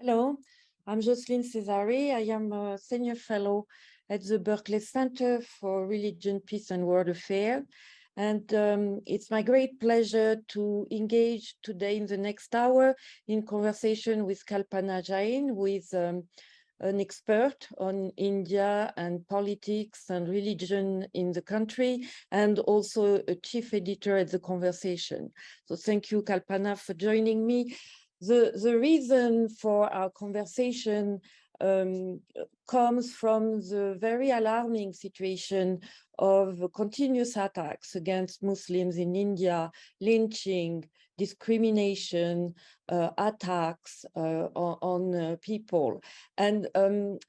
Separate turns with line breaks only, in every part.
Hello, I'm Jocelyne Cesari. I am a senior fellow at the Berkley Center for Religion, Peace and World Affairs. And it's my great pleasure to engage today in the next hour in conversation with Kalpana Jain, who is an expert on India and politics and religion in the country, and also a chief editor at The Conversation. So thank you, Kalpana, for joining me. The reason for our conversation comes from the very alarming situation of continuous attacks against Muslims in India, lynching, discrimination, attacks on people. And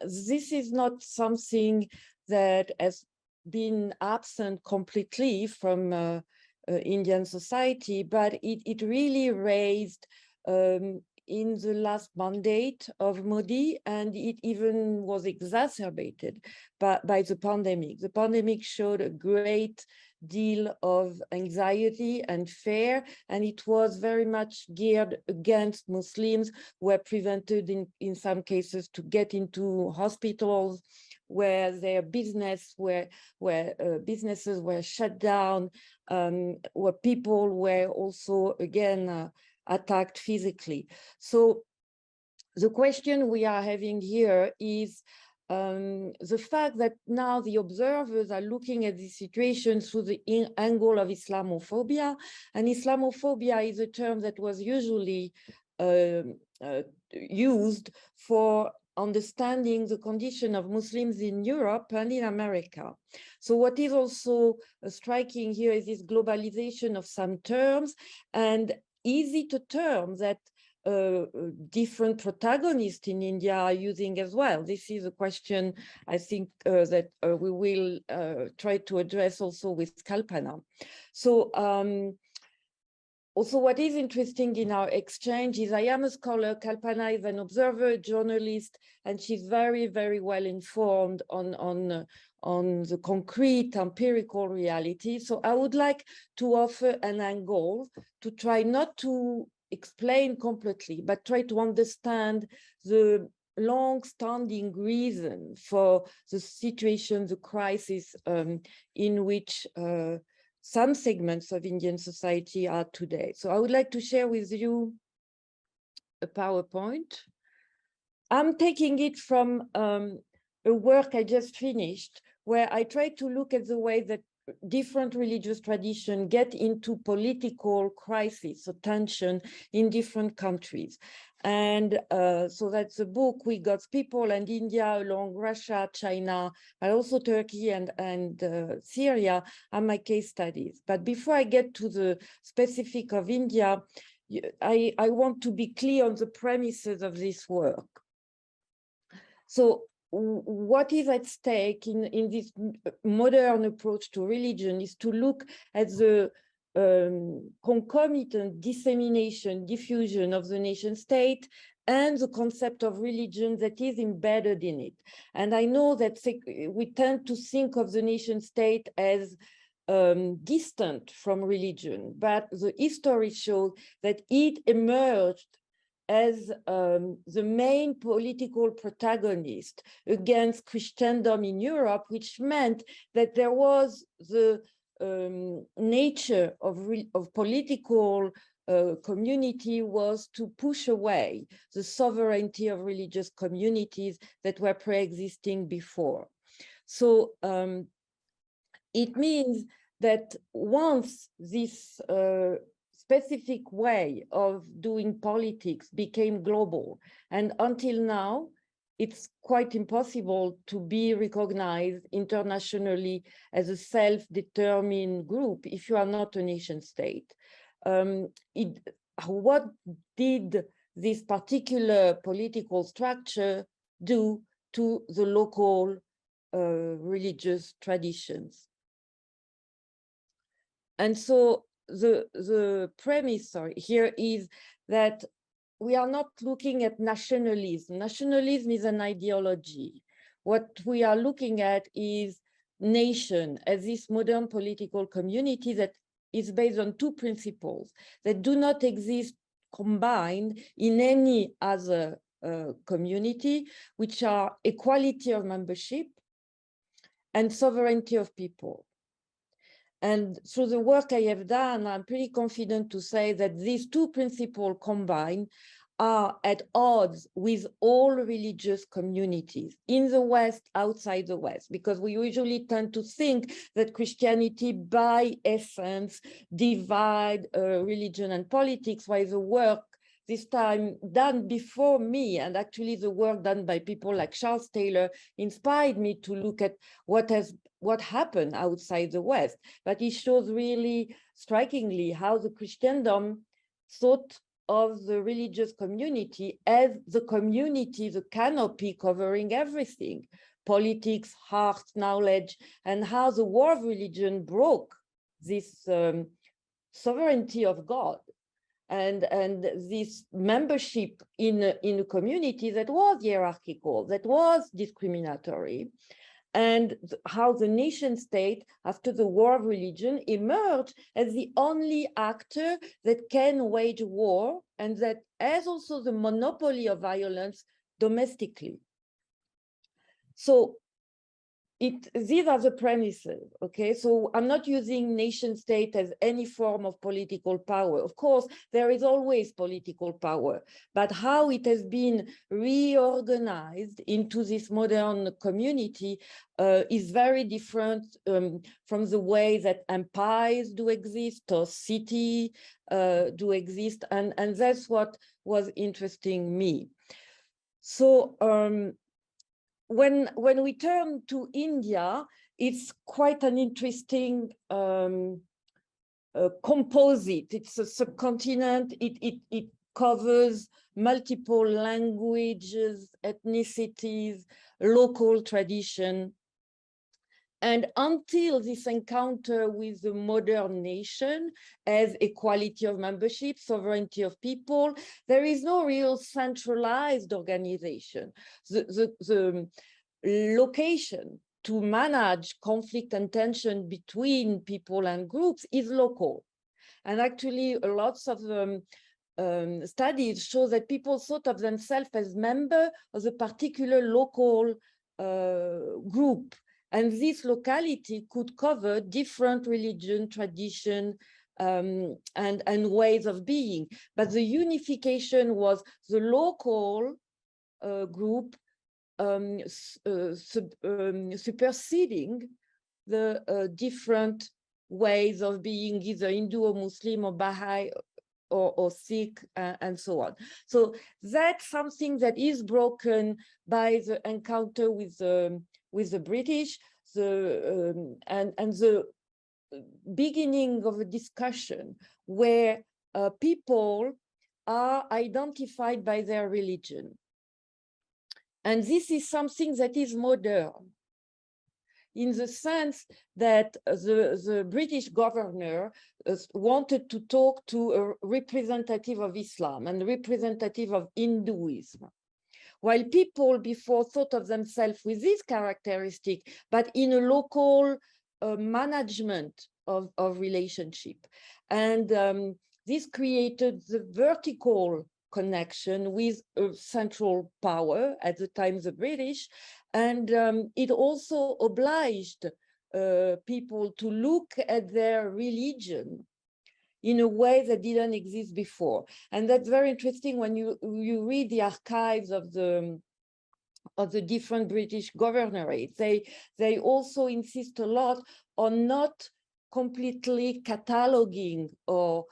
this is not something that has been absent completely from Indian society, but it really raised in the last mandate of Modi, and it even was exacerbated by the pandemic. The pandemic showed a great deal of anxiety and fear, and it was very much geared against Muslims who were prevented in some cases to get into hospitals, where their businesses were shut down, where people were also again attacked physically. So the question we are having here is the fact that now the observers are looking at the situation through the angle of Islamophobia, and Islamophobia is a term that was usually used for understanding the condition of Muslims in Europe and in America. So what is also striking here is this globalization of some terms, and easy to term that different protagonists in India are using as well. This is a question I think that we will try to address also with Kalpana. So also what is interesting in our exchange is I am a scholar, Kalpana is an observer, journalist, and she's very, very well informed on the concrete empirical reality. So I would like to offer an angle to try not to explain completely, but try to understand the long-standing reason for the situation, the crisis in which some segments of Indian society are today. So I would like to share with you a PowerPoint. I'm taking it from a work I just finished, where I try to look at the way that different religious traditions get into political crisis or tension in different countries. And so that's a book, We Got People and India along Russia, China, but also Turkey and Syria are my case studies. But before I get to the specific of India, I want to be clear on the premises of this work. So what is at stake in this modern approach to religion is to look at the concomitant dissemination, diffusion of the nation state and the concept of religion that is embedded in it. And I know that we tend to think of the nation state as distant from religion, but the history shows that it emerged as the main political protagonist against Christendom in Europe, which meant that there was the nature of political community was to push away the sovereignty of religious communities that were pre-existing before. So it means that once this specific way of doing politics became global, and until now, it's quite impossible to be recognized internationally as a self-determined group if you are not a nation state. What did this particular political structure do to the local religious traditions? And so the premise here is that we are not looking at nationalism. Nationalism is an ideology. What we are looking at is nation as this modern political community that is based on two principles that do not exist combined in any other community, which are equality of membership and sovereignty of people. And through the work I have done, I'm pretty confident to say that these two principles combined are at odds with all religious communities in the West, outside the West, because we usually tend to think that Christianity by essence divide religion and politics, while the work this time done before me, and actually the work done by people like Charles Taylor, inspired me to look at what happened outside the West. But it shows really strikingly how the Christendom thought of the religious community as the community, the canopy covering everything, politics, heart, knowledge, and how the war of religion broke this sovereignty of God and this membership in a community that was hierarchical, that was discriminatory, and how the nation state, after the war of religion, emerged as the only actor that can wage war and that has also the monopoly of violence domestically. So these are the premises, okay? So I'm not using nation state as any form of political power. Of course, there is always political power, but how it has been reorganized into this modern community is very different from the way that empires do exist or cities do exist. And that's what was interesting me. So, when we turn to India, it's quite an interesting composite. It's a subcontinent. It covers multiple languages, ethnicities, local tradition. And until this encounter with the modern nation as equality of membership, sovereignty of people, there is no real centralized organization. The location to manage conflict and tension between people and groups is local. And actually, lots of studies show that people thought of themselves as members of a particular local group. And this locality could cover different religion, tradition, and ways of being. But the unification was the local group superseding the different ways of being, either Hindu or Muslim or Baha'i or Sikh, and so on. So that's something that is broken by the encounter with the British, and the beginning of a discussion where people are identified by their religion. And this is something that is modern, in the sense that the British governor wanted to talk to a representative of Islam and representative of Hinduism. While people before thought of themselves with this characteristic, but in a local management of relationship. And this created the vertical connection with a central power, at the time the British, and it also obliged people to look at their religion in a way that didn't exist before. And that's very interesting when you read the archives of the different British governorates. They also insist a lot on not completely cataloging or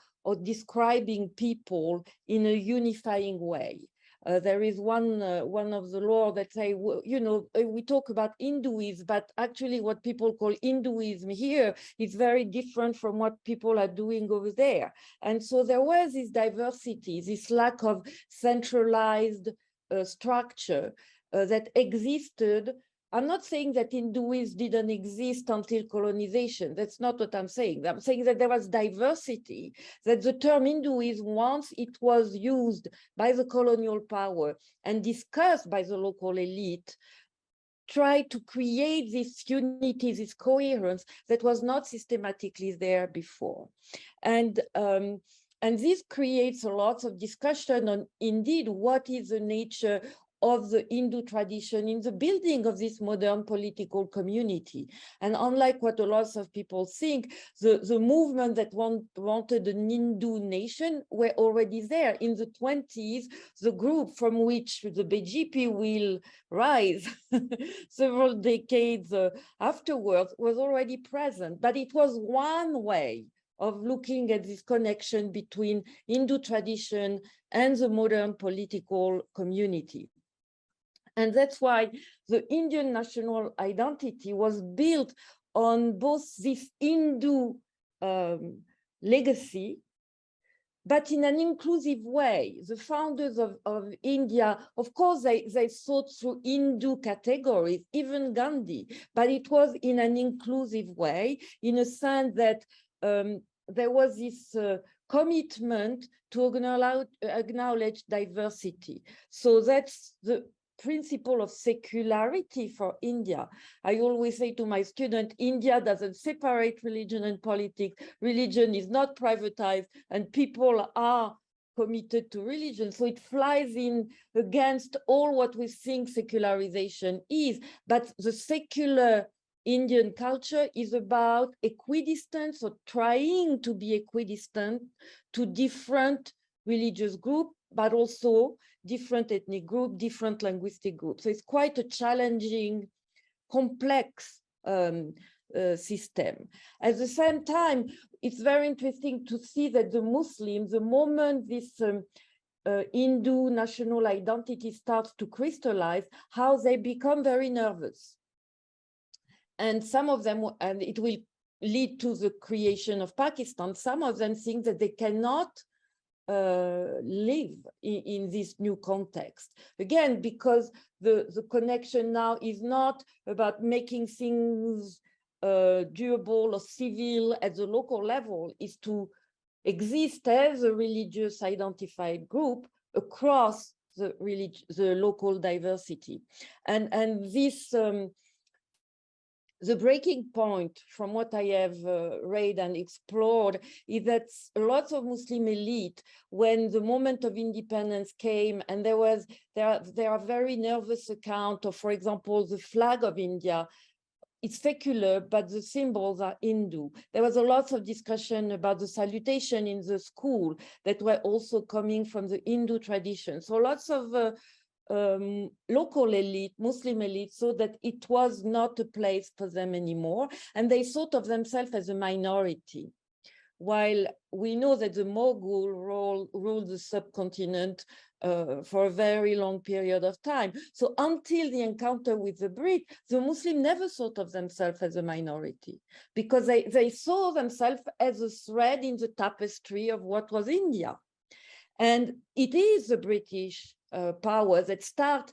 describing people in a unifying way. There is one of the law that say, you know, we talk about Hinduism, but actually what people call Hinduism here is very different from what people are doing over there. And so there was this diversity, this lack of centralized structure that existed. I'm not saying that Hinduism didn't exist until colonization. That's not what I'm saying. I'm saying that there was diversity, that the term Hinduism, once it was used by the colonial power and discussed by the local elite, tried to create this unity, this coherence that was not systematically there before. And And this creates a lot of discussion on indeed what is the nature of the Hindu tradition in the building of this modern political community. And unlike what a lot of people think, the movement that wanted an Hindu nation were already there. In the 20s, the group from which the BJP will rise several decades afterwards was already present, but it was one way of looking at this connection between Hindu tradition and the modern political community. And that's why the Indian national identity was built on both this Hindu legacy, but in an inclusive way. The founders of India, of course, they thought through Hindu categories, even Gandhi, but it was in an inclusive way, in a sense that there was this commitment to acknowledge diversity. So that's the principle of secularity for India. I always say to my students, India doesn't separate religion and politics. Religion is not privatized, and people are committed to religion. So it flies in against all what we think secularization is. But the secular Indian culture is about equidistance, or trying to be equidistant to different religious groups, but also different ethnic groups, different linguistic groups. So it's quite a challenging, complex system. At the same time, it's very interesting to see that the Muslims, the moment this Hindu national identity starts to crystallize, how they become very nervous. And some of them, and it will lead to the creation of Pakistan, some of them think that they cannot live in this new context. Again, because the connection now is not about making things durable or civil at the local level, is to exist as a religious identified group across the local diversity. And this the breaking point from what I have read and explored is that a lot of Muslim elite, when the moment of independence came, and there are very nervous account of, for example, the flag of India. It's secular, but the symbols are Hindu. There was a lot of discussion about the salutation in the school that were also coming from the Hindu tradition. So lots of local elite, Muslim elite, so that it was not a place for them anymore. And they thought of themselves as a minority. While we know that the Mughal ruled the subcontinent for a very long period of time. So until the encounter with the Brits, the Muslims never thought of themselves as a minority, because they saw themselves as a thread in the tapestry of what was India. And it is the British power that start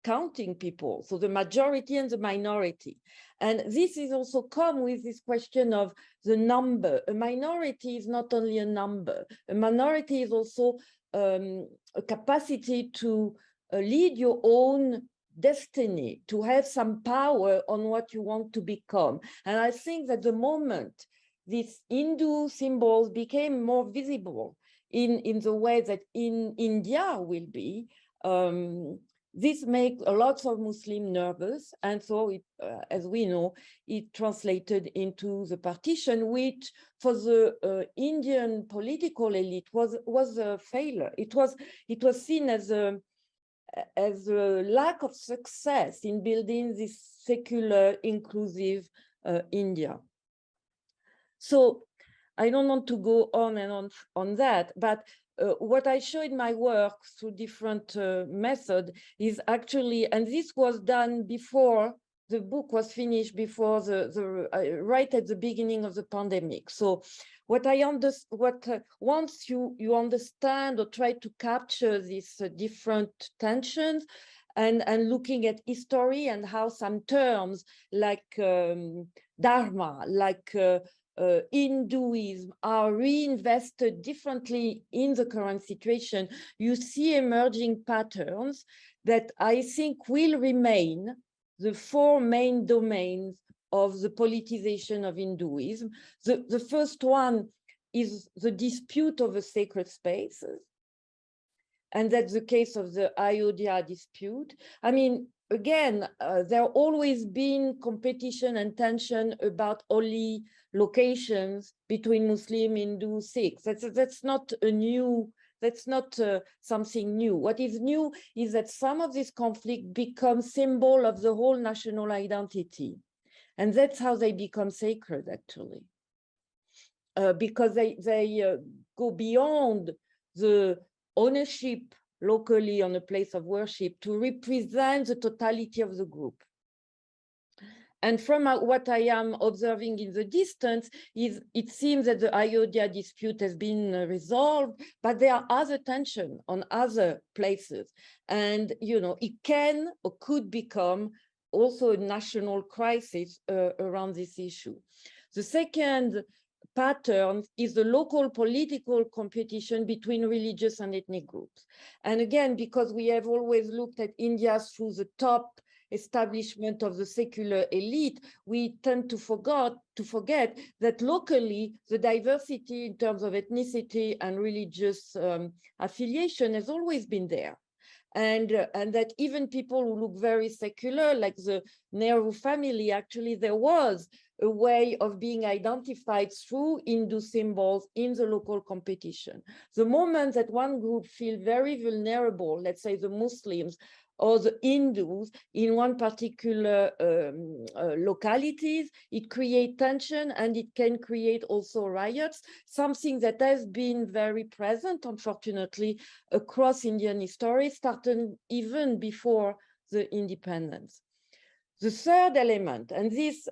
counting people, so the majority and the minority. And this is also come with this question of the number. A minority is not only a number. A minority is also a capacity to lead your own destiny, to have some power on what you want to become. And I think that the moment these Hindu symbols became more visible in the way that in India will be, this makes a lot of Muslims nervous. And so, it, as we know, it translated into the partition, which for the Indian political elite was a failure. It was seen as a lack of success in building this secular, inclusive India. So I don't want to go on and on that, but what I show in my work through different methods is actually, and this was done before the book was finished, before right at the beginning of the pandemic. So what once you understand or try to capture these different tensions, and looking at history and how some terms like dharma, like Hinduism are reinvested differently in the current situation, you see emerging patterns that I think will remain the four main domains of the politicization of Hinduism. The first one is the dispute over sacred spaces. And that's the case of the Ayodhya dispute. I mean, again, there always been competition and tension about holy locations between Muslim, Hindu, Sikhs. That's not a new, that's not something new. What is new is that some of this conflict becomes symbol of the whole national identity. And that's how they become sacred, actually. Because they go beyond the ownership locally on a place of worship to represent the totality of the group. And from what I am observing in the distance, is it seems that the Ayodhya dispute has been resolved, but there are other tension on other places. And, you know, it can or could become also a national crisis around this issue. The second pattern is the local political competition between religious and ethnic groups. And again, because we have always looked at India through the top establishment of the secular elite, we tend to forget that locally the diversity in terms of ethnicity and religious affiliation has always been there. And that even people who look very secular, like the Nehru family, actually there was a way of being identified through Hindu symbols in the local competition. The moment that one group feels very vulnerable, let's say the Muslims or the Hindus in one particular localities, it creates tension and it can create also riots, something that has been very present, unfortunately, across Indian history, starting even before the independence. The third element, and this,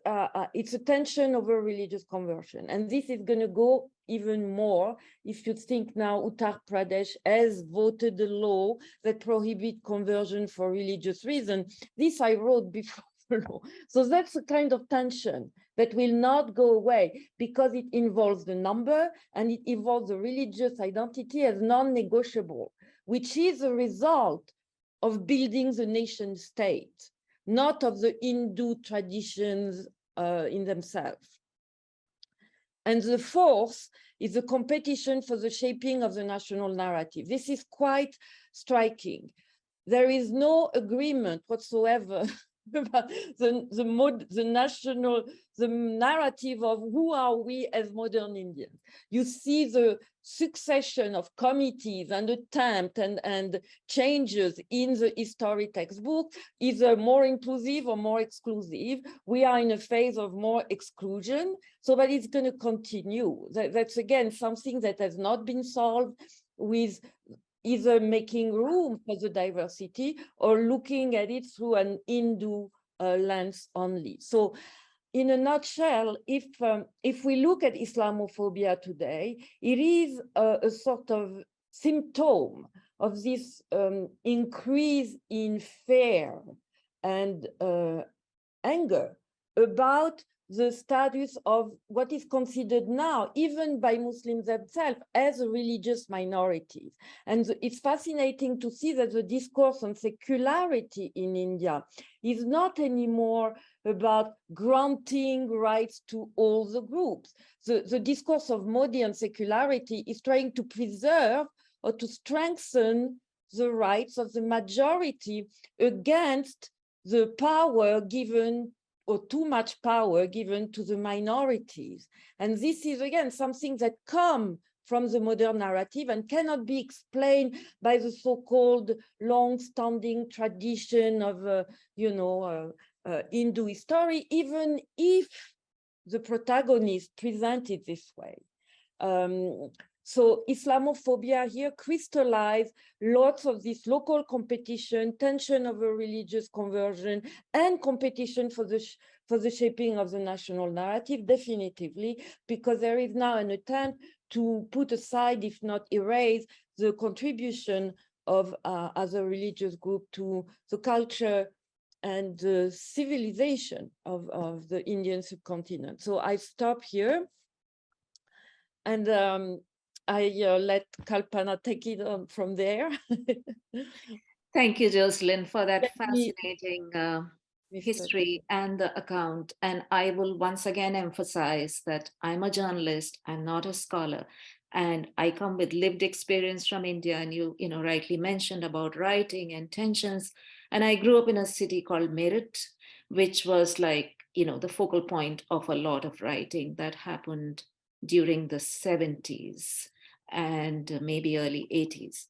it's a tension over religious conversion. And this is going to go even more if you think now Uttar Pradesh has voted a law that prohibits conversion for religious reasons. This I wrote before the law. So that's a kind of tension that will not go away because it involves the number and it involves the religious identity as non-negotiable, which is a result of building the nation state, not of the Hindu traditions in themselves. And the fourth is the competition for the shaping of the national narrative. This is quite striking. There is no agreement whatsoever about the narrative of who are we as modern Indians. You see the succession of committees and attempts and changes in the history textbook, either more inclusive or more exclusive. We are in a phase of more exclusion, so that it's going to continue. That's again something that has not been solved with either making room for the diversity or looking at it through an Hindu lens only. So in a nutshell, if we look at Islamophobia today, it is a sort of symptom of this increase in fear and anger about the status of what is considered now, even by Muslims themselves, as religious minorities. And it's fascinating to see that the discourse on secularity in India is not anymore about granting rights to all the groups. The discourse of Modi on secularity is trying to preserve or to strengthen the rights of the majority against the power given or too much power given to the minorities. And this is, again, something that comes from the modern narrative and cannot be explained by the so-called long-standing tradition of, Hindu history, even if the protagonist presented this way. So Islamophobia here crystallized lots of this local competition, tension over religious conversion, and competition for the shaping of the national narrative, definitively, because there is now an attempt to put aside, if not erase, the contribution of as a religious group to the culture and the civilization of the Indian subcontinent. So I stop here. And I let Kalpana take it on from there.
Thank you, Jocelyne, for that fascinating history and the account. And I will once again emphasize that I'm a journalist, I'm not a scholar. And I come with lived experience from India. And you know, rightly mentioned about writing and tensions. And I grew up in a city called Meerut, which was like, you know, the focal point of a lot of writing that happened during the 70s and maybe early 80s.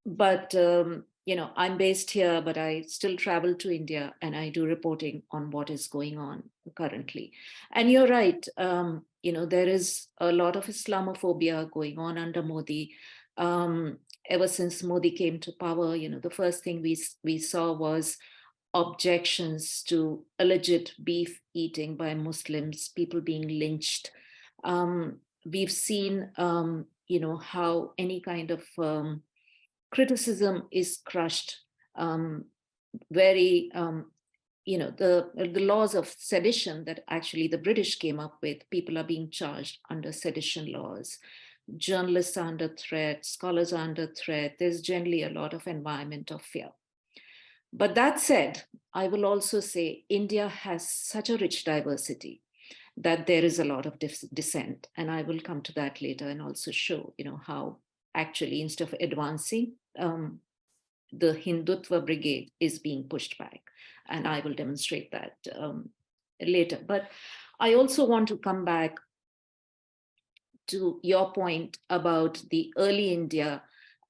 But you know, I'm based here, but I still travel to India and I do reporting on what is going on currently. And you're right, you know, there is a lot of Islamophobia going on under Modi. Ever since Modi came to power, you know, the first thing we saw was objections to alleged beef eating by Muslims, people being lynched. We've seen, you know, how any kind of criticism is crushed. Very, you know, the laws of sedition that actually the British came up with, people are being charged under sedition laws. Journalists are under threat, scholars are under threat. There's generally a lot of environment of fear. But that said, I will also say India has such a rich diversity that there is a lot of dissent. And I will come to that later and also show, you know, how actually instead of advancing, the Hindutva brigade is being pushed back. And I will demonstrate that later. But I also want to come back to your point about the early India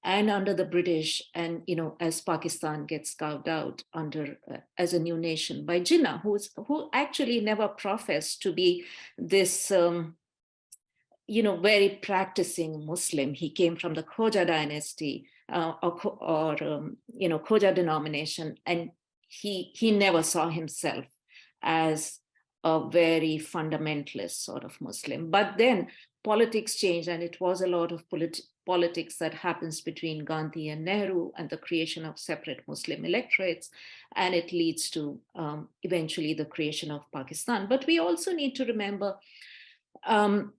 and under the British, and you know, as Pakistan gets carved out under as a new nation by Jinnah, who actually never professed to be this you know, very practicing Muslim. He came from the Khoja dynasty or you know, Khoja denomination, and he never saw himself as a very fundamentalist sort of Muslim. But then politics changed, and it was a lot of politics that happens between Gandhi and Nehru and the creation of separate Muslim electorates, and it leads to eventually the creation of Pakistan. But we also need to remember, and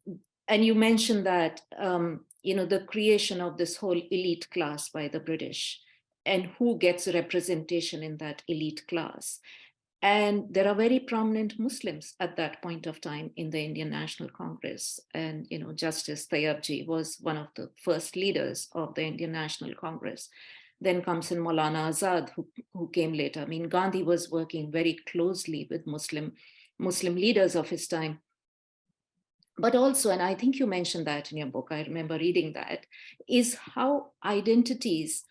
you mentioned that, you know, the creation of this whole elite class by the British, and who gets representation in that elite class. And there are very prominent Muslims at that point of time in the Indian National Congress. And, you know, Justice Tayyabji was one of the first leaders of the Indian National Congress. Then comes in Maulana Azad, who came later. I mean, Gandhi was working very closely with Muslim leaders of his time. But also, and I think you mentioned that in your book, I remember reading that, is how identities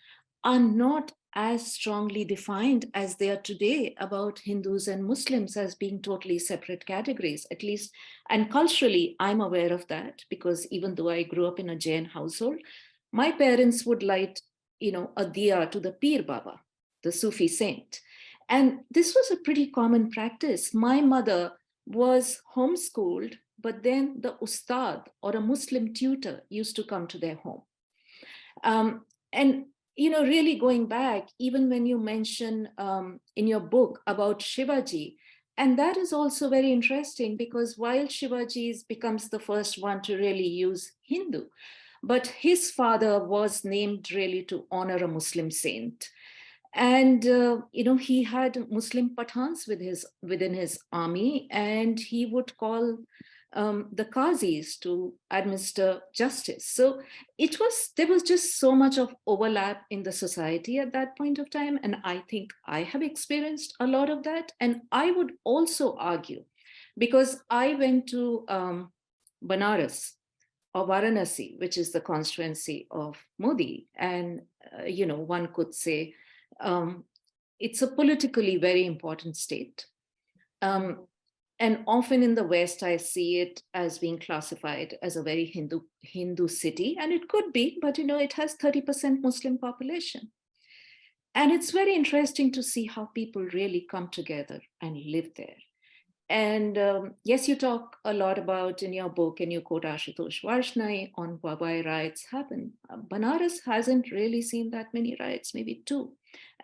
are not as strongly defined as they are today about Hindus and Muslims as being totally separate categories, at least. And culturally, I'm aware of that, because even though I grew up in a Jain household, my parents would light, you know, a diya to the Pir Baba, the Sufi saint. And this was a pretty common practice. My mother was homeschooled, but then the ustad or a Muslim tutor used to come to their home. And you know, really going back, even when you mention in your book about Shivaji, and that is also very interesting, because while Shivaji becomes the first one to really use Hindu, but his father was named really to honor a Muslim saint. And you know, he had Muslim Pathans within his army, and he would call the qazis to administer justice. So there was just so much of overlap in the society at that point of time. And I think I have experienced a lot of that. And I would also argue, because I went to Banaras or Varanasi, which is the constituency of Modi. And, you know, one could say it's a politically very important state. And often in the West, I see it as being classified as a very Hindu city, and it could be, but you know, it has 30% Muslim population. And it's very interesting to see how people really come together and live there. And yes, you talk a lot about in your book, and you quote Ashutosh Varshney on why riots happen. Banaras hasn't really seen that many riots, maybe 2.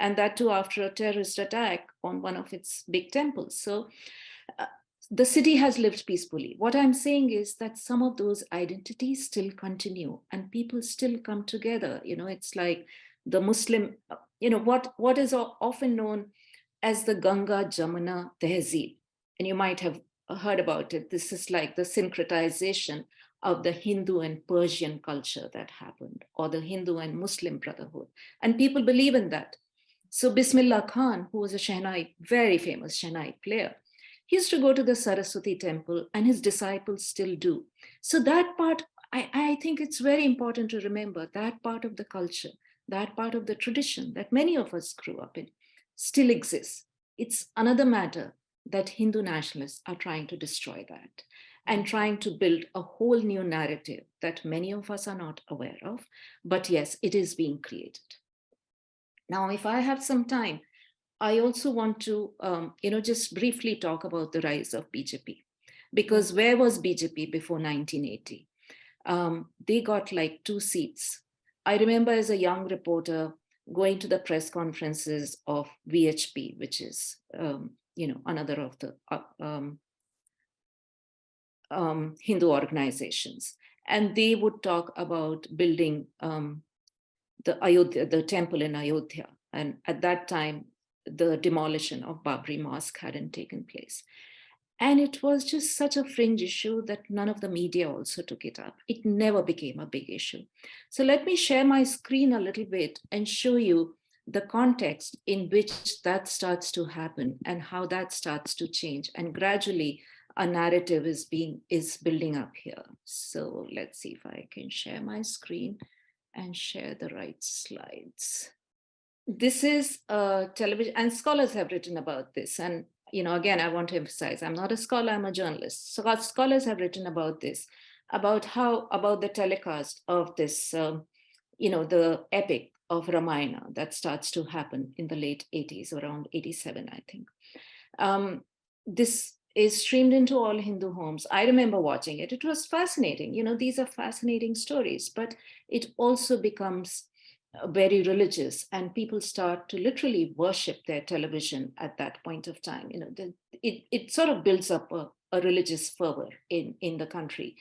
And that too after a terrorist attack on one of its big temples. So the city has lived peacefully. What I'm saying is that some of those identities still continue and people still come together. You know, it's like the Muslim, you know, what is often known as the Ganga Jamuna Tehzeeb. And you might have heard about it. This is like the syncretization of the Hindu and Persian culture that happened, or the Hindu and Muslim brotherhood. And people believe in that. So Bismillah Khan, who was a Shehnai, very famous Shehnai player, he used to go to the Saraswati temple, and his disciples still do. So that part, I think it's very important to remember that part of the culture, that part of the tradition that many of us grew up in still exists. It's another matter that Hindu nationalists are trying to destroy that and trying to build a whole new narrative that many of us are not aware of. But yes, it is being created. Now, if I have some time, I also want to, just briefly talk about the rise of BJP, because where was BJP before 1980? They got like 2 seats. I remember as a young reporter going to the press conferences of VHP, which is, another of the Hindu organizations. And they would talk about building the temple in Ayodhya. And at that time, the demolition of Babri Mosque hadn't taken place. And it was just such a fringe issue that none of the media also took it up. It never became a big issue. So let me share my screen a little bit and show you the context in which that starts to happen and how that starts to change. And gradually a narrative is building up here. So let's see if I can share my screen and share the right slides. This is television, and scholars have written about this. And again, I want to emphasize, I'm not a scholar, I'm a journalist. So scholars have written about this, about the telecast of this, the epic of Ramayana that starts to happen in the late 80s, around 87, I think. This is streamed into all Hindu homes. I remember watching it. It was fascinating. These are fascinating stories, but it also becomes very religious, and people start to literally worship their television at that point of time. It sort of builds up a religious fervor in the country.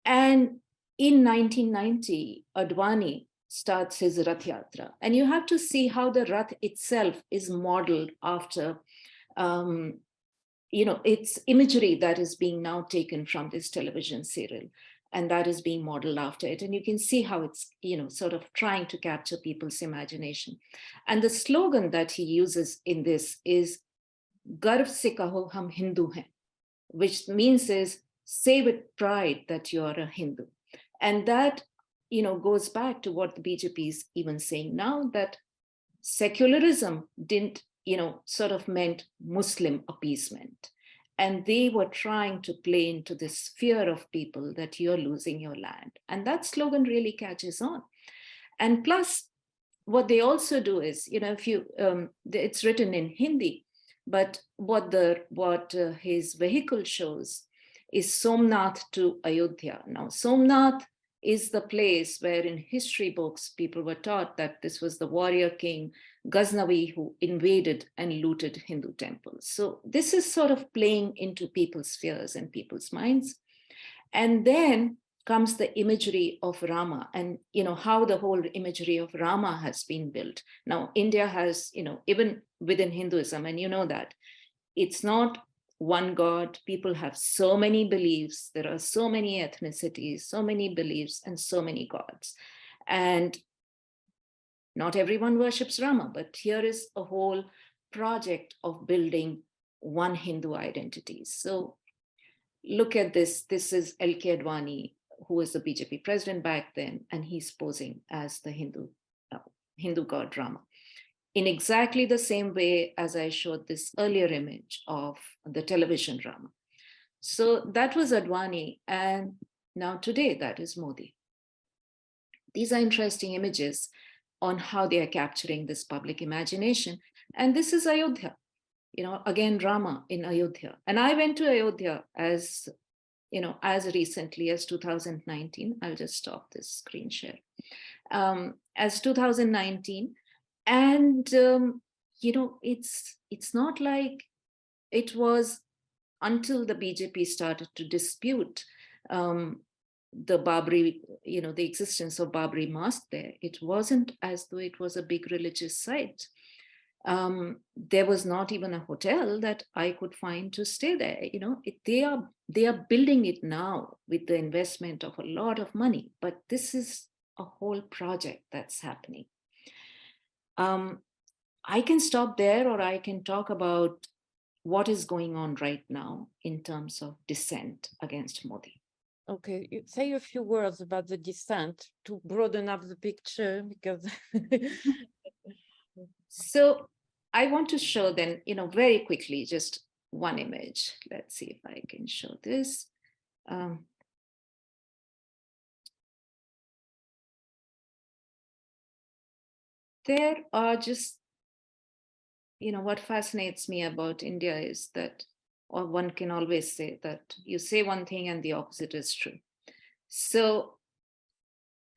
And in 1990, Advani starts his Rath Yatra, and you have to see how the Rath itself is modeled after it's imagery that is being now taken from this television serial, and that is being modeled after it. And you can see how it's, sort of trying to capture people's imagination. And the slogan that he uses in this is, Garv se kaho hum Hindu hain, which means is, say with pride that you are a Hindu. And that, goes back to what the BJP is even saying now, that secularism didn't, sort of meant Muslim appeasement. And they were trying to play into this fear of people that you're losing your land. And that slogan really catches on. And plus, what they also do is, if you, it's written in Hindi, but what his vehicle shows is Somnath to Ayodhya. Now, Somnath is the place where in history books, people were taught that this was the warrior king Ghaznavi who invaded and looted Hindu temples. So this is sort of playing into people's fears and people's minds. And then comes the imagery of Rama, and how the whole imagery of Rama has been built. Now, India has, even within Hinduism, and that it's not one God. People have so many beliefs. There are so many ethnicities, so many beliefs, and so many gods. And not everyone worships Rama, but here is a whole project of building one Hindu identity. So look at this. This is L.K. Advani, who was the BJP president back then, and he's posing as the Hindu god Rama, in exactly the same way as I showed this earlier image of the television Rama. So that was Advani, and now today that is Modi. These are interesting images on how they are capturing this public imagination. And this is Ayodhya, again, Rama in Ayodhya. And I went to Ayodhya as recently as 2019. I'll just stop this screen share. As 2019. And, it's not like it was until the BJP started to dispute the Babri, the existence of Babri Mosque there. It wasn't as though it was a big religious site. There was not even a hotel that I could find to stay there. You know, they are building it now with the investment of a lot of money, but this is a whole project that's happening. I can stop there, or I can talk about what is going on right now in terms of dissent against Modi.
Okay, say a few words about the dissent to broaden up the picture, because
So I want to show then, very quickly, just one image. Let's see if I can show this. There are just, what fascinates me about India is that, or one can always say that you say one thing and the opposite is true. So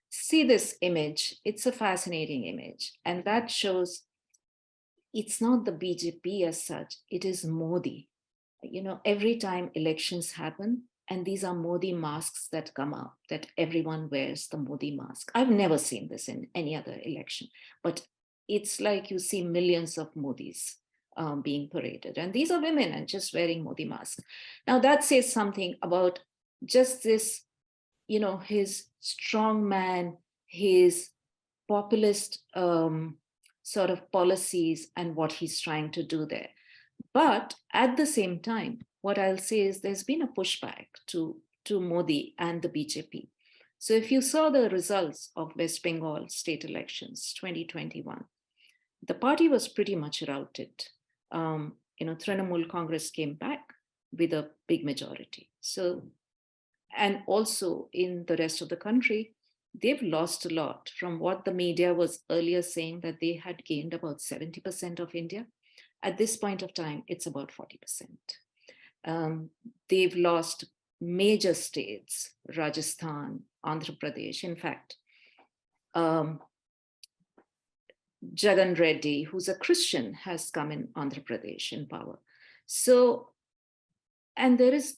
see this image, it's a fascinating image. And that shows it's not the BJP as such, it is Modi. Every time elections happen, and these are Modi masks that come up, that everyone wears the Modi mask. I've never seen this in any other election, but it's like you see millions of Modis being paraded. And these are women and just wearing Modi masks. Now that says something about just this, his strong man, his populist sort of policies and what he's trying to do there. But at the same time, what I'll say is there's been a pushback to Modi and the BJP. So if you saw the results of West Bengal state elections 2021, the party was pretty much routed. Trinamool Congress came back with a big majority. So, and also in the rest of the country, they've lost a lot from what the media was earlier saying that they had gained about 70% of India. At this point of time, it's about 40%. They've lost major states, Rajasthan, Andhra Pradesh. In fact, Jagan Reddy, who's a Christian, has come in Andhra Pradesh in power. So, and there is,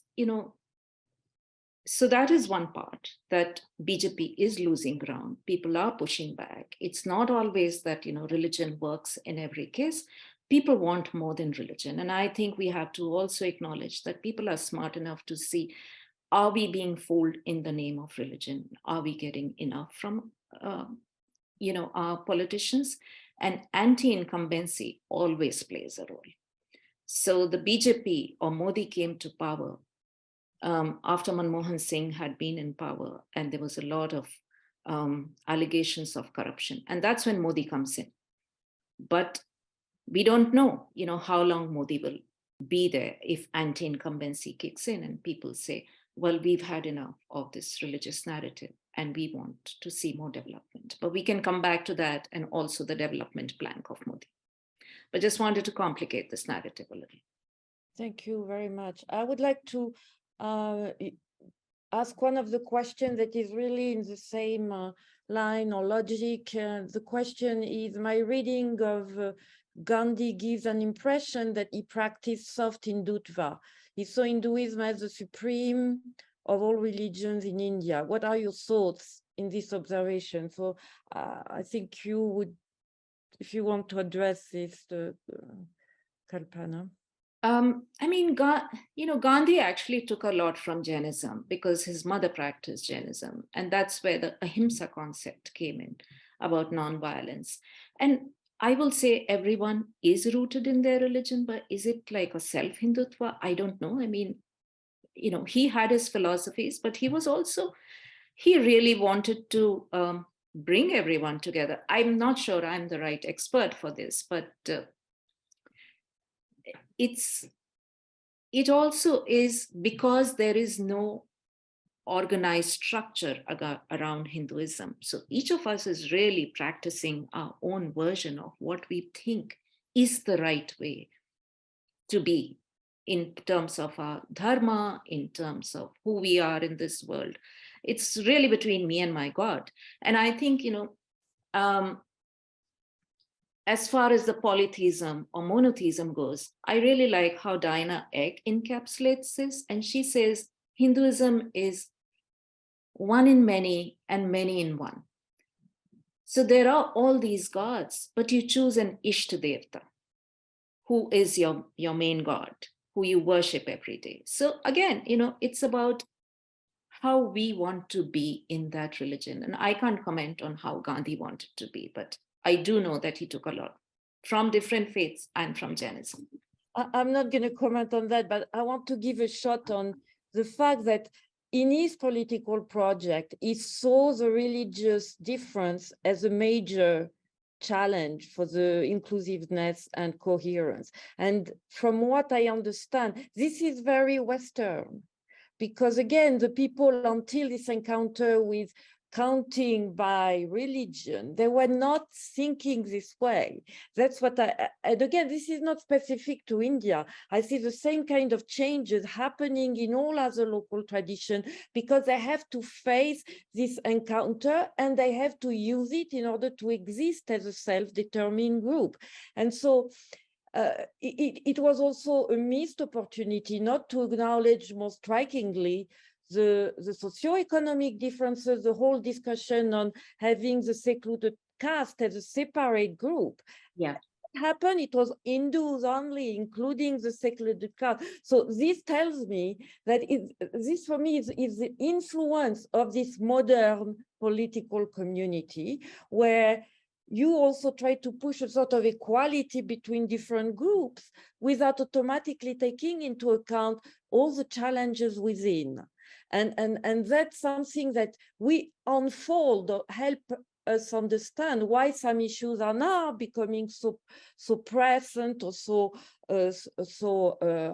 so that is one part, that BJP is losing ground. People are pushing back. It's not always that, religion works in every case. People want more than religion. And I think we have to also acknowledge that people are smart enough to see, are we being fooled in the name of religion? Are we getting enough from, our politicians? And anti-incumbency always plays a role. So the BJP or Modi came to power after Manmohan Singh had been in power, and there was a lot of allegations of corruption. And that's when Modi comes in. But we don't know, how long Modi will be there if anti-incumbency kicks in and people say, well, we've had enough of this religious narrative and we want to see more development. But we can come back to that and also the development plank of Modi. But just wanted to complicate this narrative a little.
Thank you very much. I would like to ask one of the questions that is really in the same line or logic. The question is, my reading of Gandhi gives an impression that he practiced soft Hindutva. He saw Hinduism as the supreme of all religions in India. What are your thoughts in this observation? So I think you would, if you want to address this, Kalpana.
Gandhi actually took a lot from Jainism because his mother practiced Jainism. And that's where the ahimsa concept came in about nonviolence. And I will say everyone is rooted in their religion, but is it like a self-Hindutva? I don't know. He had his philosophies, but he really wanted to bring everyone together. I'm not sure I'm the right expert for this, but it also is because there is no organized structure around Hinduism. So each of us is really practicing our own version of what we think is the right way to be in terms of our dharma, in terms of who we are in this world. It's really between me and my God. And I think, as far as the polytheism or monotheism goes, I really like how Diana Egg encapsulates this. And she says, Hinduism is one in many and many in one. So there are all these gods, but you choose an Ishtadevta. who is your main god, who you worship every day. So again, it's about how we want to be in that religion. And I can't comment on how Gandhi wanted to be, but I do know that he took a lot from different faiths and from Jainism.
I'm not going to comment on that, but I want to give a shot on the fact that in his political project, he saw the religious difference as a major challenge for the inclusiveness and coherence. And from what I understand, this is very Western, because again, the people until this encounter with counting by religion, they were not thinking this way. That's what and again, this is not specific to India. I see the same kind of changes happening in all other local traditions, because they have to face this encounter and they have to use it in order to exist as a self-determined group. And so it was also a missed opportunity not to acknowledge more strikingly the socioeconomic differences, the whole discussion on having the secluded caste as a separate group.
Yeah.
What happened? It was Hindus only, including the secluded caste. So this tells me that this for me is the influence of this modern political community, where you also try to push a sort of equality between different groups without automatically taking into account all the challenges within. And that's something that we unfold or help us understand why some issues are now becoming so present or so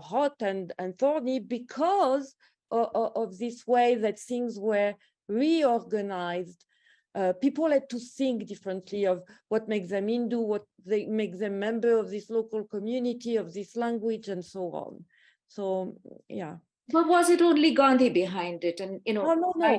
hot and thorny, because of this way that things were reorganized. People had to think differently of what makes them Hindu, what makes them member of this local community, of this language, and so on. So, yeah.
But was it only Gandhi behind it? And
No,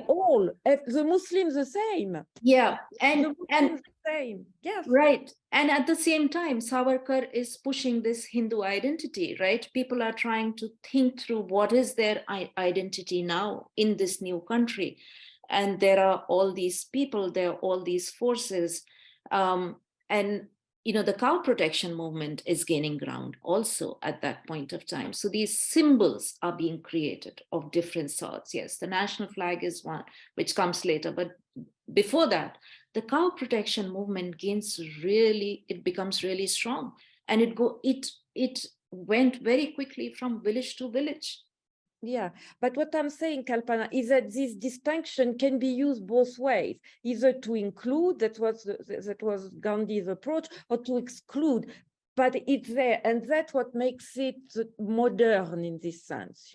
all the Muslims the same.
Yeah, and
the same. Yes,
right. And at the same time, Savarkar is pushing this Hindu identity, right? People are trying to think through what is their identity now in this new country. And there are all these people, there are all these forces. And the cow protection movement is gaining ground also at that point of time. So these symbols are being created of different sorts. Yes, the national flag is one, which comes later. But before that, the cow protection movement becomes really strong. And it went very quickly from village to village.
Yeah, but what I'm saying, Kalpana, is that this distinction can be used both ways, either to include, that was Gandhi's approach, or to exclude. But it's there, and that's what makes it modern in this sense,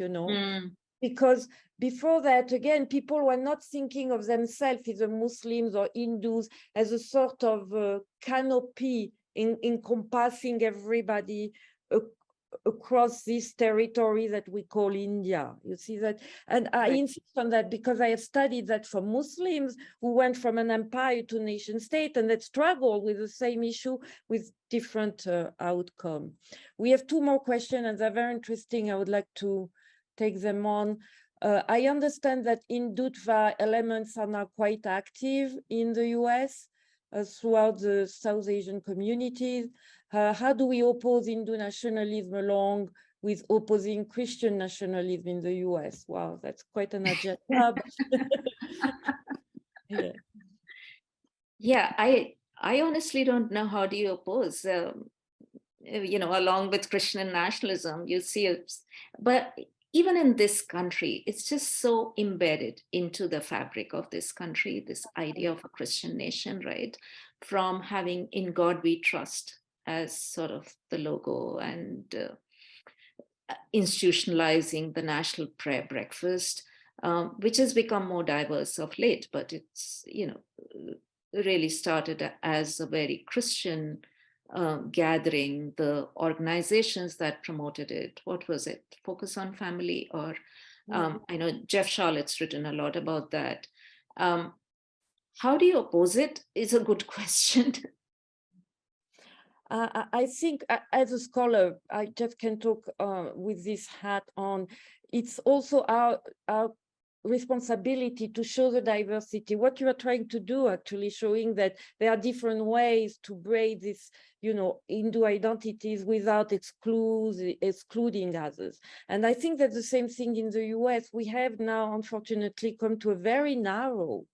Because before that, again, people were not thinking of themselves, either Muslims or Hindus, as a sort of canopy encompassing everybody across this territory that we call India. You see that? And I insist on that because I have studied that for Muslims who went from an empire to nation state and that struggle with the same issue with different outcome. We have two more questions and they're very interesting. I would like to take them on. I understand that Hindutva elements are now quite active in the US throughout the South Asian communities. How do we oppose Hindu nationalism along with opposing Christian nationalism in the US? Wow, that's quite an agenda.
Yeah, I honestly don't know how do you oppose, along with Christian nationalism, you see it. But even in this country, it's just so embedded into the fabric of this country, this idea of a Christian nation, right? From having "In God We Trust" as sort of the logo and institutionalizing the national prayer breakfast, which has become more diverse of late, but it's, really started as a very Christian gathering. The organizations that promoted it, what was it? Focus on Family, or I know Jeff Charlotte's written a lot about that. How do you oppose it is a good question.
I think as a scholar, I just can talk with this hat on. It's also our responsibility to show the diversity. What you are trying to do, actually showing that there are different ways to braid this, Hindu identities without excluding others. And I think that the same thing in the US. We have now, unfortunately, come to a very narrow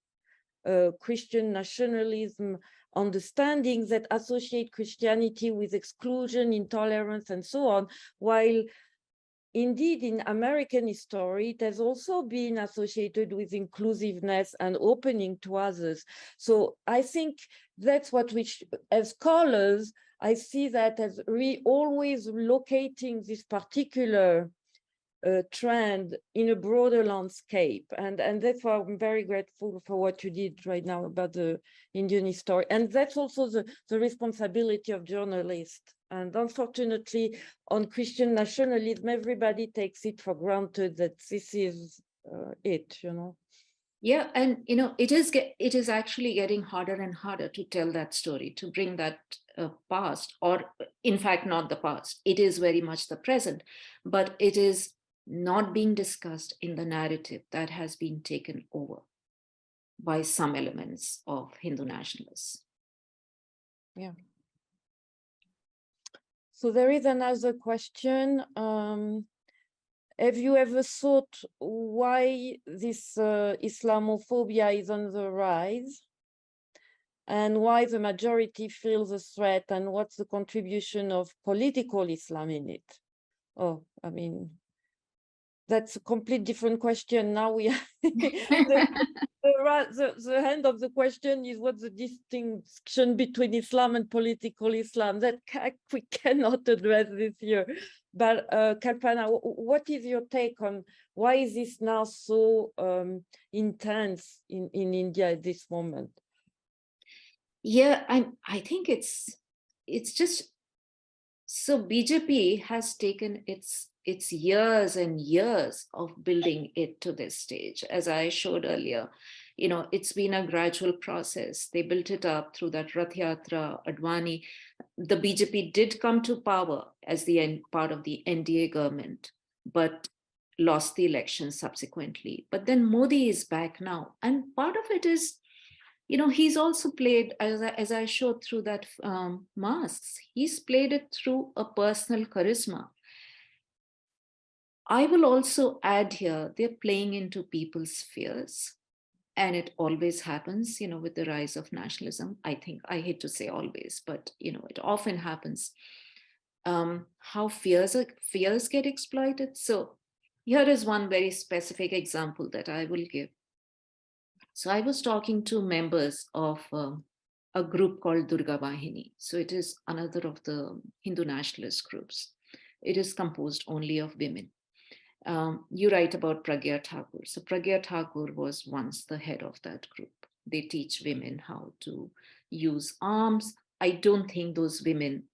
Christian nationalism understandings that associate Christianity with exclusion, intolerance, and so on, while indeed, in American history, it has also been associated with inclusiveness and opening to others. So I think that's what we, as scholars, I see that as always locating this particular trend in a broader landscape. And that's why I'm very grateful for what you did right now about the Indian history. And that's also the responsibility of journalists. And unfortunately, on Christian nationalism, everybody takes it for granted that this is it,
Yeah, and it is actually getting harder and harder to tell that story, to bring that past, or in fact, not the past. It is very much the present, but it is not being discussed in the narrative that has been taken over by some elements of Hindu nationalists.
Yeah. So there is another question. Have you ever thought why this Islamophobia is on the rise, and why the majority feels a threat, and what's the contribution of political Islam in it? Oh, I mean, that's a complete different question. Now we are the end of the question is what's the distinction between Islam and political Islam? That we cannot address this year. But Kalpana, what is your take on why is this now so intense in India at this moment?
Yeah, I think it's just, so BJP has taken its years and years of building it to this stage. As I showed earlier, it's been a gradual process. They built it up through that Rath Yatra, Advani. The BJP did come to power as the part of the NDA government, but lost the election subsequently. But then Modi is back now. And part of it is, he's also played, as I showed through that masks, he's played it through a personal charisma. I will also add here, they're playing into people's fears. And it always happens, with the rise of nationalism. I hate to say always, but, it often happens. How fears get exploited. So here is one very specific example that I will give. So I was talking to members of a group called Durga Vahini. So it is another of the Hindu nationalist groups. It is composed only of women. You write about Pragya Thakur. So Pragya Thakur was once the head of that group. They teach women how to use arms. I don't think those women,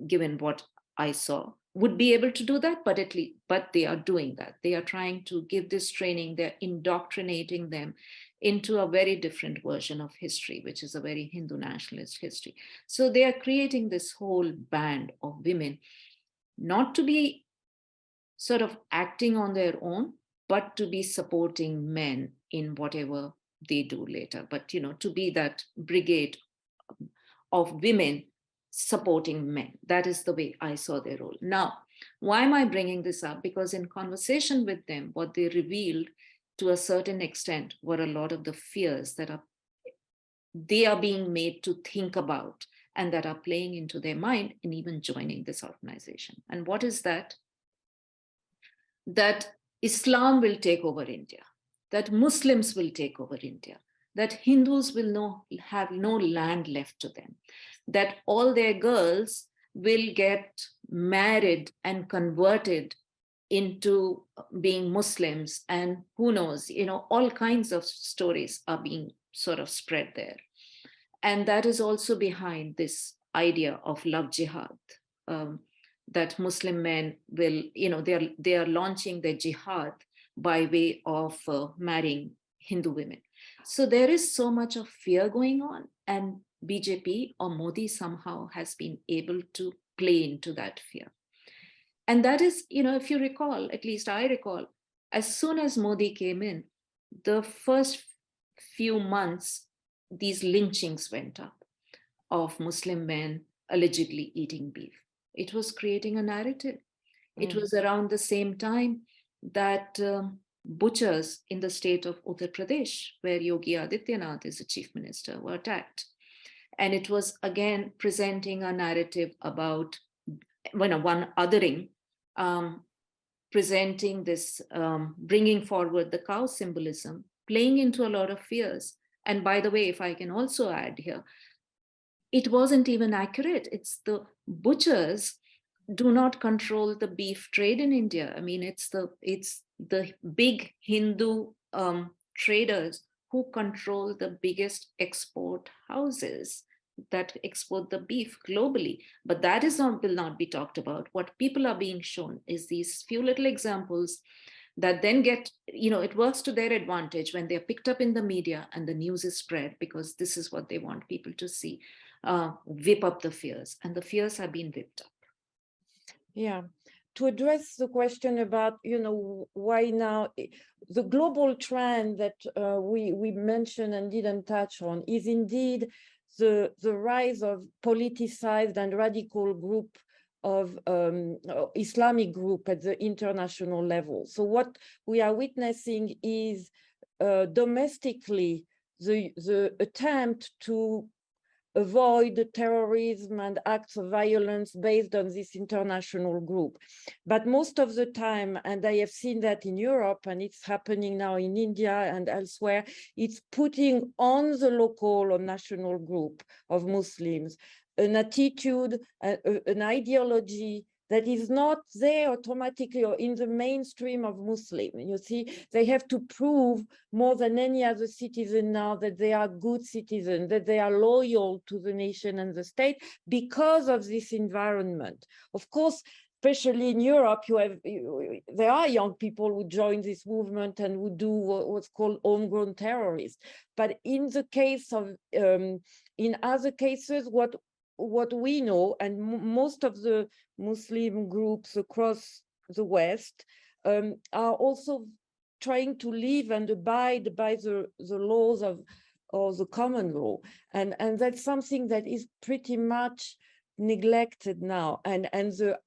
given what I saw, would be able to do that, but they are doing that. They are trying to give this training. They're indoctrinating them into a very different version of history, which is a very Hindu nationalist history. So they are creating this whole band of women, not to be sort of acting on their own, but to be supporting men in whatever they do later. But, to be that brigade of women supporting men. That is the way I saw their role. Now, why am I bringing this up? Because in conversation with them, what they revealed to a certain extent were a lot of the fears that they are being made to think about and that are playing into their mind in even joining this organization. And what is that? That Islam will take over India, that Muslims will take over India, that Hindus will have no land left to them, that all their girls will get married and converted into being Muslims, and who knows, all kinds of stories are being sort of spread there. And that is also behind this idea of love jihad. That Muslim men will, they are launching their jihad by way of marrying Hindu women. So there is so much of fear going on, and BJP or Modi somehow has been able to play into that fear. And that is, if you recall, at least I recall, as soon as Modi came in, the first few months, these lynchings went up of Muslim men allegedly eating beef. It was creating a narrative. It was around the same time that butchers in the state of Uttar Pradesh, where Yogi Adityanath is the chief minister, were attacked. And it was again presenting a narrative about one othering, presenting this, bringing forward the cow symbolism, playing into a lot of fears. And by the way, if I can also add here, it wasn't even accurate. It's the butchers do not control the beef trade in India. I mean, it's the big Hindu traders who control the biggest export houses that export the beef globally. But that will not be talked about. What people are being shown is these few little examples that then get, it works to their advantage when they're picked up in the media and the news is spread, because this is what they want people to see, whip up the fears, and the fears have been whipped up.
Yeah, to address the question about, why now, the global trend that we mentioned and didn't touch on is indeed the rise of politicized and radical group of Islamic group at the international level. So what we are witnessing is domestically the attempt to avoid terrorism and acts of violence based on this international group. But most of the time, and I have seen that in Europe, and it's happening now in India and elsewhere, it's putting on the local or national group of Muslims an attitude, an ideology that is not there automatically or in the mainstream of Muslim. You see, they have to prove more than any other citizen now that they are good citizens, that they are loyal to the nation and the state because of this environment. Of course, especially in Europe, there are young people who join this movement and who do what's called homegrown terrorists. But in the case of, in other cases, what we know, and most of the Muslim groups across the West are also trying to live and abide by the laws or the common law. And that's something that is pretty much neglected now. And the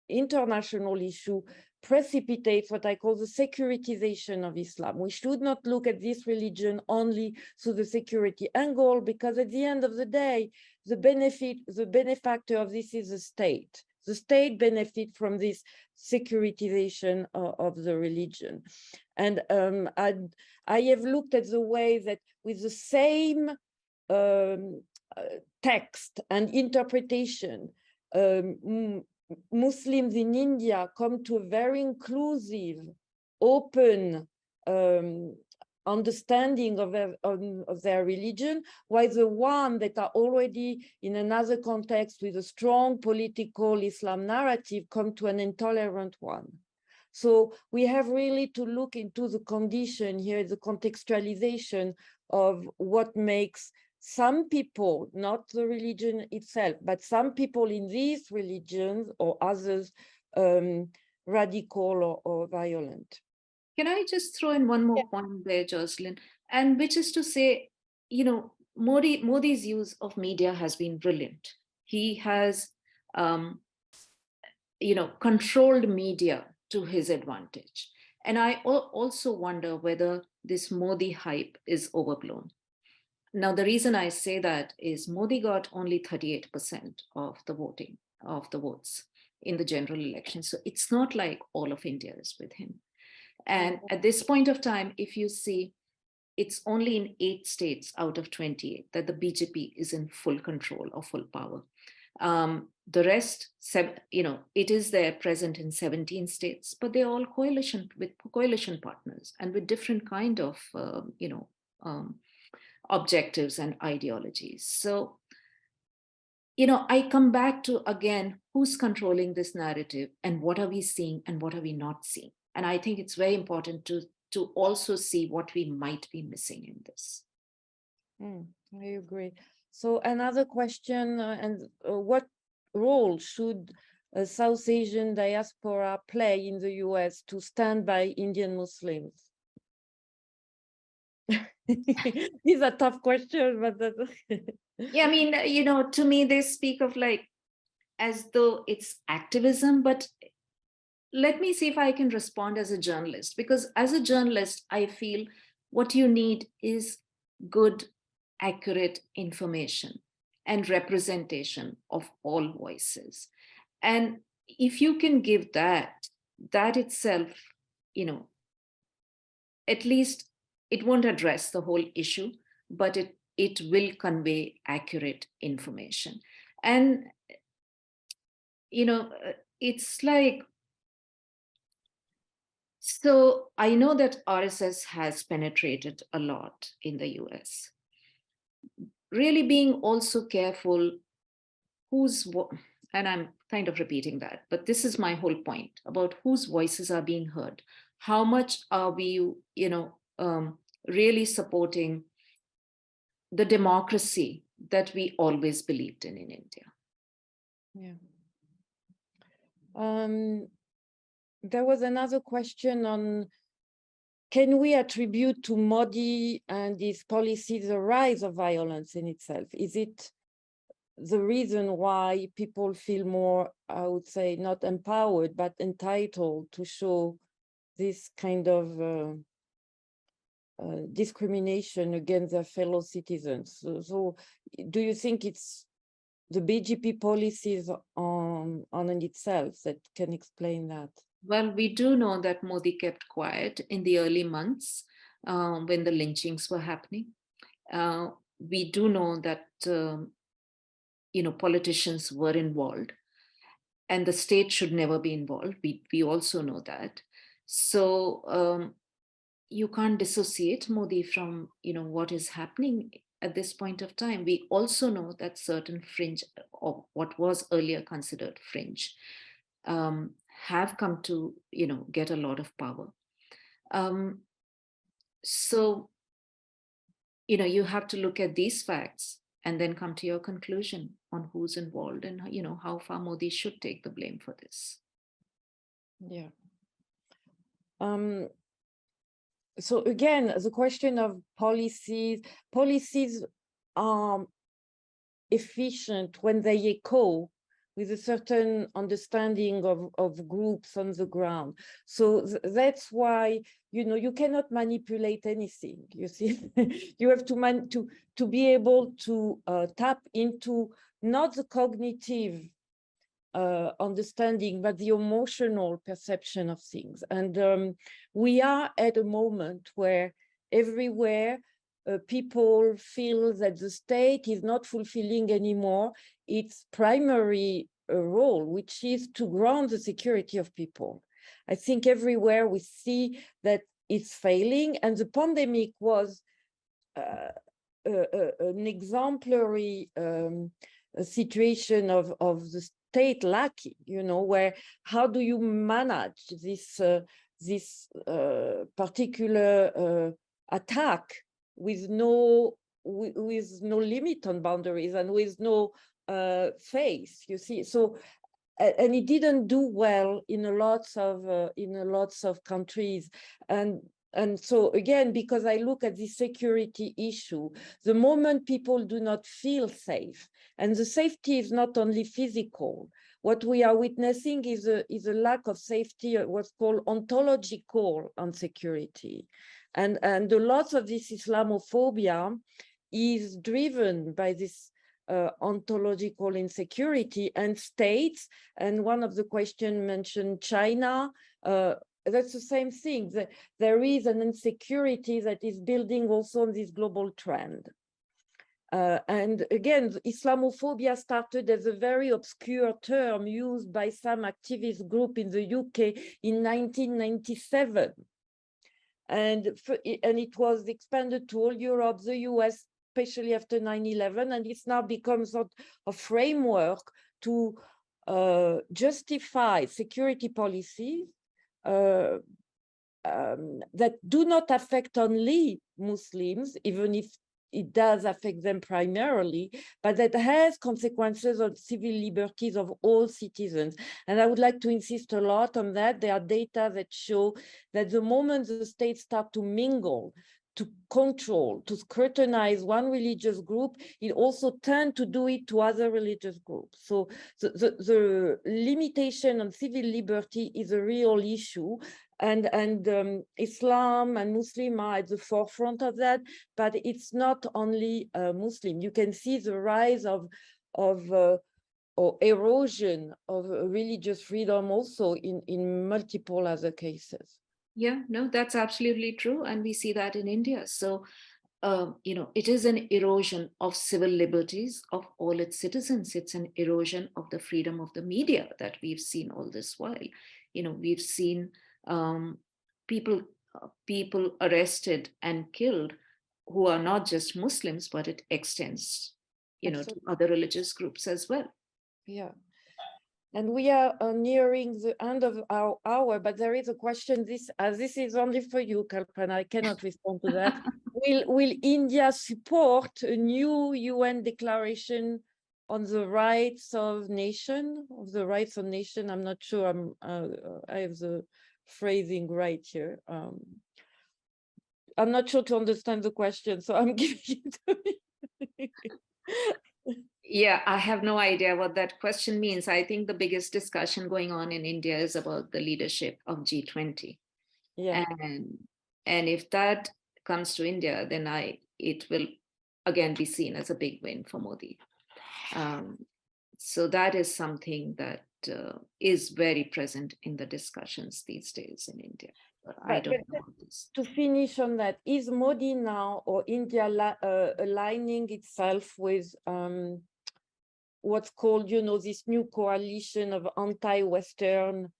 international issue precipitates what I call the securitization of Islam. We should not look at this religion only through the security angle, because at the end of the day, the benefactor of this is the state. The state benefits from this securitization of the religion. And I have looked at the way that with the same text and interpretation, Muslims in India come to a very inclusive, open understanding of their religion, while the one that are already in another context with a strong political Islam narrative come to an intolerant one. So we have really to look into the condition here, the contextualization of what makes some people, not the religion itself, but some people in these religions or others radical or violent.
Can I just throw in one more point there, Jocelyne? And which is to say, Modi's use of media has been brilliant. He has, controlled media to his advantage. And I also wonder whether this Modi hype is overblown. Now, the reason I say that is Modi got only 38% of the votes in the general election. So it's not like all of India is with him. And at this point of time, if you see, it's only in 8 states out of 28 that the BJP is in full control or full power. The rest, it is there present in 17 states, but they're all coalition partners and with different kind of, objectives and ideologies. So, I come back to, again, who's controlling this narrative and what are we seeing and what are we not seeing? And I think it's very important to also see what we might be missing in this.
I agree. So another question, what role should a South Asian diaspora play in the US to stand by Indian Muslims? These are tough questions, but
Yeah, I mean, to me, they speak of like as though it's activism, but let me see if I can respond as a journalist, because as a journalist, I feel what you need is good, accurate information and representation of all voices. And if you can give that, that itself, you know, at least it won't address the whole issue, but it will convey accurate information. And, it's like, so I know that RSS has penetrated a lot in the US. Really being also careful and I'm kind of repeating that, but this is my whole point about whose voices are being heard. How much are we, really supporting the democracy that we always believed in India?
Yeah. There was another question on, can we attribute to Modi and his policies the rise of violence in itself? Is it the reason why people feel more, I would say, not empowered, but entitled to show this kind of discrimination against their fellow citizens? So do you think it's the BJP policies on itself that can explain that?
Well, we do know that Modi kept quiet in the early months when the lynchings were happening. We do know that, politicians were involved and the state should never be involved. We also know that. So you can't dissociate Modi from, what is happening at this point of time. We also know that certain fringe, or what was earlier considered fringe, have come to, get a lot of power. So, you have to look at these facts and then come to your conclusion on who's involved and, how far Modi should take the blame for this.
Yeah. So again, the question of policies are efficient when they echo with a certain understanding of groups on the ground. So that's why, you cannot manipulate anything, you see. You have to be able to tap into not the cognitive understanding, but the emotional perception of things. And we are at a moment where everywhere people feel that the state is not fulfilling anymore its primary role, which is to grant the security of people. I think everywhere we see that it's failing, and the pandemic was an exemplary situation of the state lacking, where how do you manage this particular attack with no limit on boundaries and with no face, you see. So and it didn't do well in lots of countries. And so again, because I look at the security issue, the moment people do not feel safe, and the safety is not only physical, what we are witnessing is a lack of safety, what's called ontological insecurity. And a lot of this Islamophobia is driven by this ontological insecurity and states. And one of the questions mentioned China. That's the same thing. There is an insecurity that is building also on this global trend. And again, Islamophobia started as a very obscure term used by some activist group in the UK in 1997. And it was expanded to all Europe, the US, especially after 9/11, and it's now become sort of framework to justify security policies that do not affect only Muslims, even if it does affect them primarily, but that has consequences on civil liberties of all citizens. And I would like to insist a lot on that. There are data that show that the moment the states start to mingle to control, to scrutinize one religious group, it also tends to do it to other religious groups. So the limitation on civil liberty is a real issue. And Islam and Muslim are at the forefront of that, but it's not only Muslim. You can see the rise of or erosion of religious freedom also in multiple other cases.
Yeah, no, that's absolutely true. And we see that in India. So, it is an erosion of civil liberties of all its citizens. It's an erosion of the freedom of the media that we've seen all this while. We've seen people arrested and killed who are not just Muslims, but it extends, to other religious groups as well.
Yeah. And we are nearing the end of our hour, but there is a question. This is only for you, Kalpana. I cannot respond to that. Will India support a new UN declaration on the rights of nation? I'm not sure. I have the phrasing right here. I'm not sure to understand the question, so I'm giving it to you.
Yeah, I have no idea what that question means. I think the biggest discussion going on in India is about the leadership of G20.
Yeah.
And if that comes to India, then it will again be seen as a big win for Modi. So that is something that is very present in the discussions these days in India. I don't know about this.
To finish on that, is Modi now or India aligning itself with what's called, this new coalition of anti-Western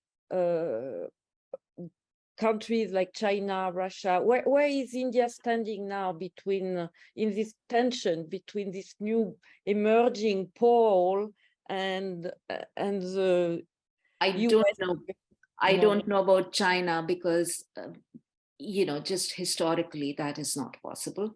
countries like China, Russia? Where is India standing now in this tension between this new emerging pole and the
I don't know. I don't know about China because, just historically, that is not possible.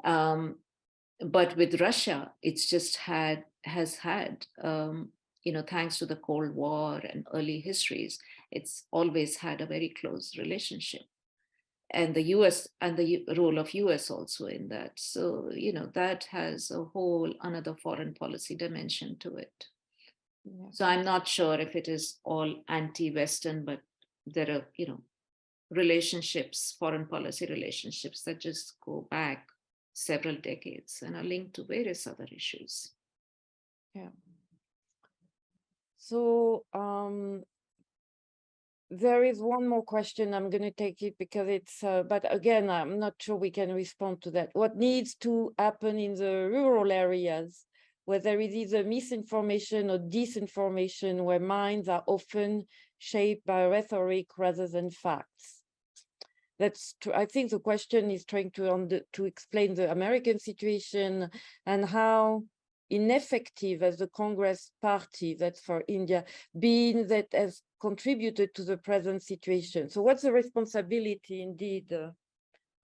But with Russia, it's just has had, thanks to the Cold War and early histories, it's always had a very close relationship. And the US and the role of US also in that. So, that has a whole another foreign policy dimension to it. Yeah. So I'm not sure if it is all anti-Western, but there are, relationships, foreign policy relationships that just go back several decades and are linked to various other issues.
Yeah. So there is one more question. I'm going to take it because it's, but again, I'm not sure we can respond to that. What needs to happen in the rural areas where there is either misinformation or disinformation, where minds are often shaped by rhetoric rather than facts? That's true. I think the question is trying to explain the American situation and how ineffective as the Congress party, that's for India, being that has contributed to the present situation. So what's the responsibility indeed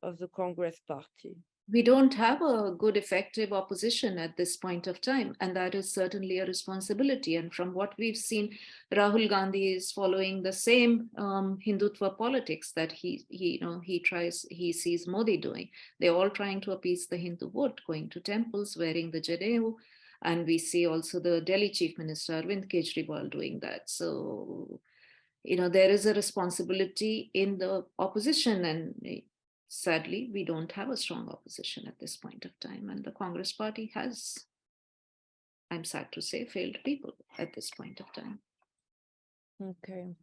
of the Congress party?
We don't have a good, effective opposition at this point of time, and that is certainly a responsibility. And from what we've seen, Rahul Gandhi is following the same Hindutva politics that he sees Modi doing. They're all trying to appease the Hindu vote, going to temples, wearing the Janevu, and we see also the Delhi Chief Minister Arvind Kejriwal doing that. So, there is a responsibility in the opposition, and sadly, we don't have a strong opposition at this point of time. And the Congress party has, I'm sad to say, failed people at this point of time.
Okay.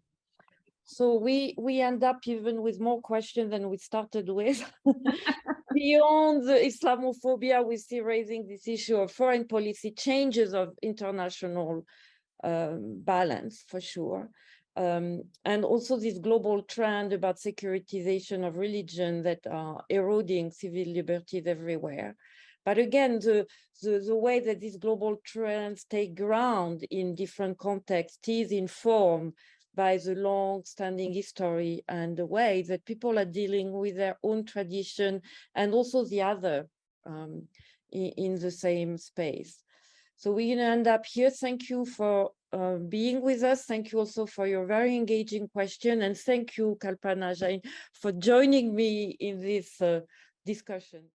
So we end up even with more questions than we started with. Beyond the Islamophobia, we see raising this issue of foreign policy, changes of international balance, for sure. And also this global trend about securitization of religion that are eroding civil liberties everywhere. But again, the way that these global trends take ground in different contexts is informed by the long-standing history and the way that people are dealing with their own tradition and also the other in the same space. So we're going to end up here. Thank you for being with us. Thank you also for your very engaging question. And thank you, Kalpana Jain, for joining me in this discussion.